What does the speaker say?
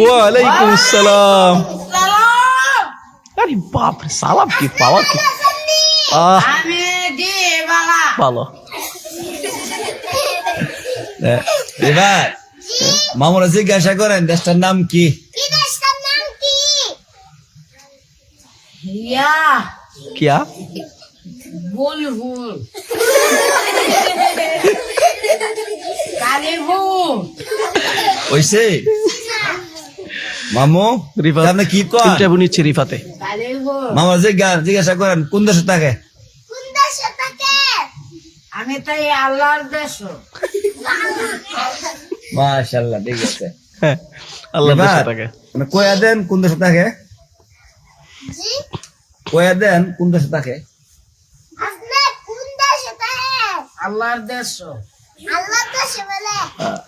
ওয়ালাইকুম আসসালাম। আরে বাপ রে, সালাম কি পাওয়া কি? ভালো। এবার মামুরা জিজ্ঞাসা করেন দেশটার নাম কি? কিয়া ওইসে মামু রিফাত আপনি কি কন? ইন্টারভিউ নিচ্ছে রিফাতে। মামা জিজ্ঞাসা করেন কোন দেশে থাকে? আমি তাই আল্লাহর দেশ। মাশাআল্লাহ, ঠিক আছে। হ্যাঁ, আল্লাহ এবার দেশে থাকে। মানে কয়া দেন কোন দেশে থাকে? কয়া দেন কোন দেশে থাকে? আল্লাহর দেশ।